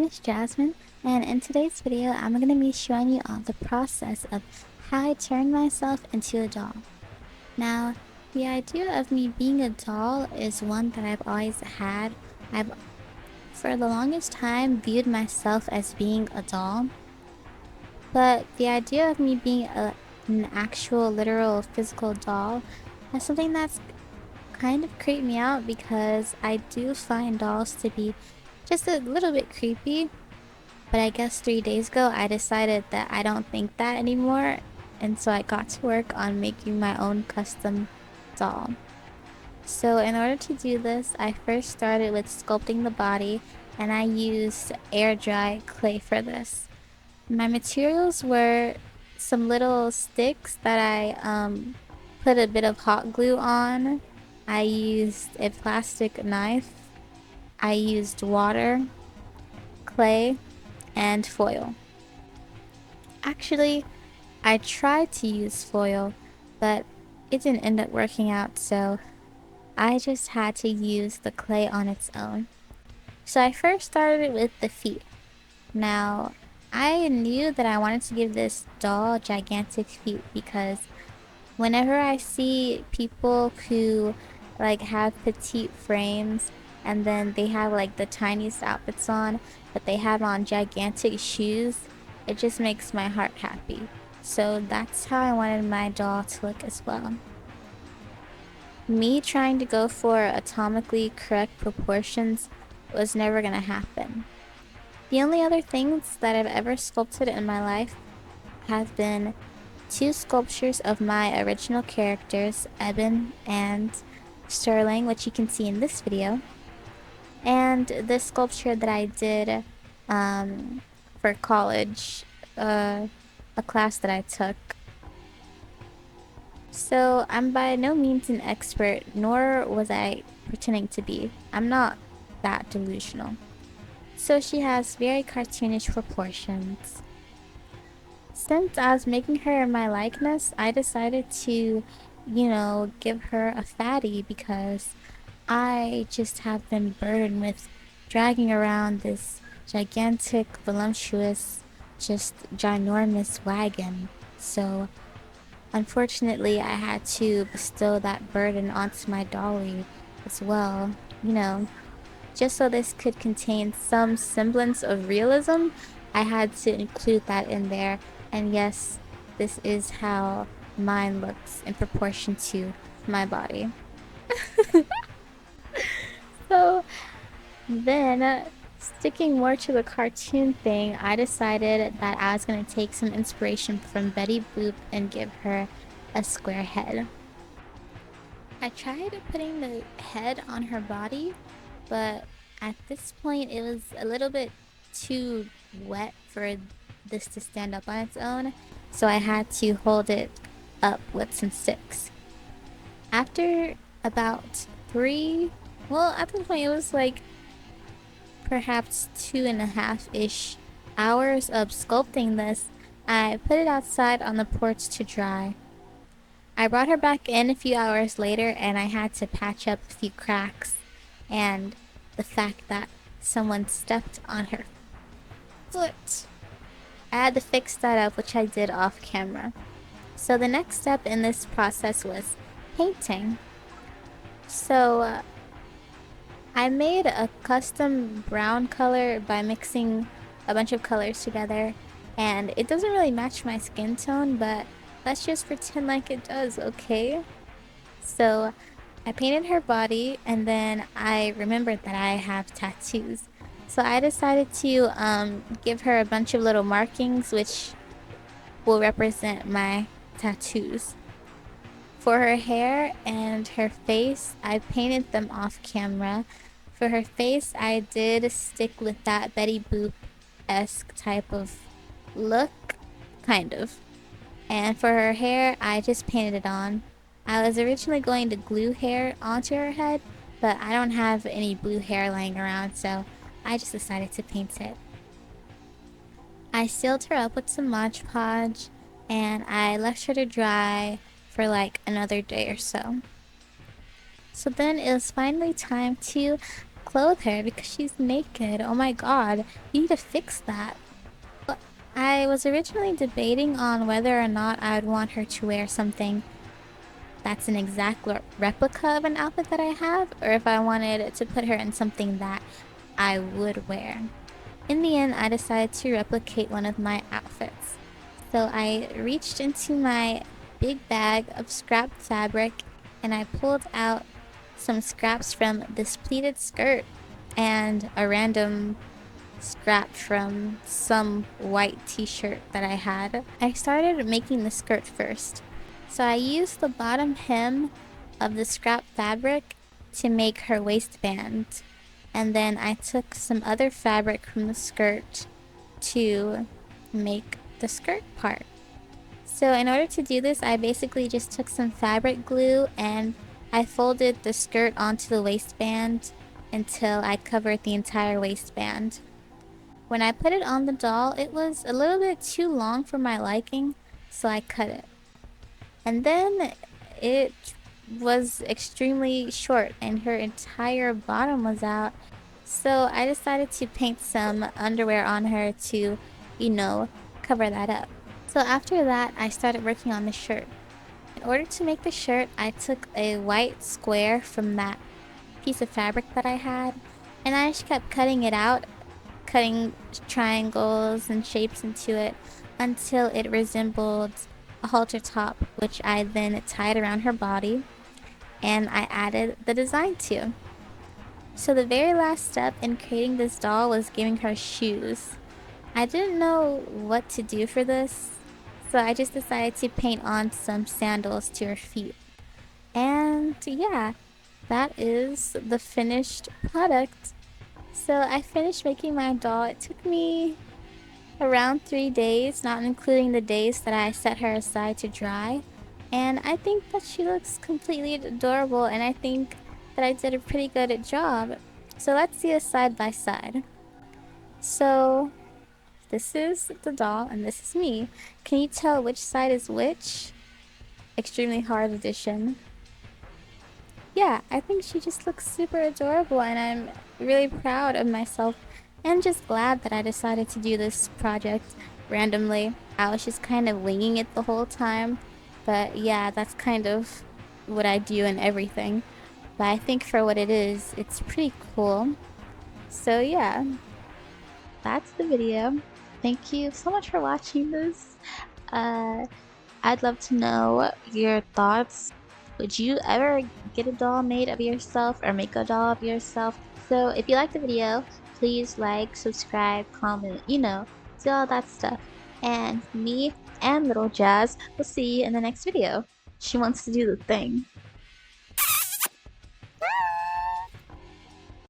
is Jasmine, and in today's video, I'm going to be showing you all the process of how I turned myself into a doll. Now, the idea of me being a doll is one that I've always had. I've, for the longest time, viewed myself as being a doll, but the idea of me being an actual, literal, physical doll is something that's kind of creeped me out because I do find dolls to be just a little bit creepy. But I guess 3 days ago, I decided that I don't think that anymore. And so I got to work on making my own custom doll. So in order to do this, I first started with sculpting the body, and I used air dry clay for this. My materials were some little sticks that I put a bit of hot glue on. I used a plastic knife. I used water, clay, and foil. Actually, I tried to use foil, but it didn't end up working out, so I just had to use the clay on its own. So I first started with the feet. Now, I knew that I wanted to give this doll gigantic feet because whenever I see people who have petite frames and then they have like the tiniest outfits on, but they have on gigantic shoes, it just makes my heart happy. So that's how I wanted my doll to look as well. Me trying to go for atomically correct proportions was never gonna happen. The only other things that I've ever sculpted in my life have been two sculptures of my original characters, Eben and Sterling, which you can see in this video, and this sculpture that I did for college, a class that I took. So I'm by no means an expert, nor was I pretending to be. I'm not that delusional. So she has very cartoonish proportions. Since I was making her in my likeness, I decided to, give her a fatty because I just have been burdened with dragging around this gigantic, voluptuous, just ginormous wagon. So, unfortunately, I had to bestow that burden onto my dolly as well, just so this could contain some semblance of realism. I had to include that in there. And yes, this is how mine looks in proportion to my body. So then, sticking more to the cartoon thing, I decided that I was going to take some inspiration from Betty Boop and give her a square head. I tried putting the head on her body, but at this point it was a little bit too wet for this to stand up on its own, so I had to hold it up with some sticks. After about at this point it was like perhaps 2.5-ish hours of sculpting this, I put it outside on the porch to dry. I brought her back in a few hours later and I had to patch up a few cracks and the fact that someone stepped on her foot. I had to fix that up, which I did off camera. So the next step in this process was painting. So I made a custom brown color by mixing a bunch of colors together, and it doesn't really match my skin tone, but let's just pretend like it does, okay? So I painted her body, and then I remembered that I have tattoos. So I decided to give her a bunch of little markings which will represent my tattoos. For her hair and her face, I painted them off camera. For her face, I did stick with that Betty Boop-esque type of look, kind of. And for her hair, I just painted it on. I was originally going to glue hair onto her head, but I don't have any blue hair lying around, so I just decided to paint it. I sealed her up with some Mod Podge, and I left her to dry for like another day or so. So then it was finally time to clothe her because she's naked. Oh my god, you need to fix that. I was originally debating on whether or not I would want her to wear something that's an exact replica of an outfit that I have, or if I wanted to put her in something that I would wear. In the end, I decided to replicate one of my outfits. So I reached into my big bag of scrap fabric and I pulled out some scraps from this pleated skirt and a random scrap from some white t-shirt that I had. I started making the skirt first. So I used the bottom hem of the scrap fabric to make her waistband. And then I took some other fabric from the skirt to make the skirt part. So in order to do this, I basically just took some fabric glue and I folded the skirt onto the waistband until I covered the entire waistband. When I put it on the doll, it was a little bit too long for my liking, so I cut it. And then it was extremely short and her entire bottom was out. So I decided to paint some underwear on her to, cover that up. So after that, I started working on the shirt. In order to make the shirt, I took a white square from that piece of fabric that I had, and I just kept cutting it out, cutting triangles and shapes into it until it resembled a halter top, which I then tied around her body and I added the design to. So the very last step in creating this doll was giving her shoes. I didn't know what to do for this, so I just decided to paint on some sandals to her feet. And yeah, that is the finished product. So I finished making my doll. It took me around 3 days, not including the days that I set her aside to dry. And I think that she looks completely adorable, and I think that I did a pretty good job. So let's see a side by side. So this is the doll and this is me. Can you tell which side is which? Extremely hard addition. Yeah, I think she just looks super adorable and I'm really proud of myself and just glad that I decided to do this project randomly. I was just kind of winging it the whole time, but yeah, that's kind of what I do in everything. But I think for what it is, it's pretty cool. So yeah, that's the video. Thank you so much for watching this. I'd love to know your thoughts. Would you ever get a doll made of yourself or make a doll of yourself? So if you like the video, please like, subscribe, comment, do all that stuff. And me and little Jazz will see you in the next video. She wants to do the thing.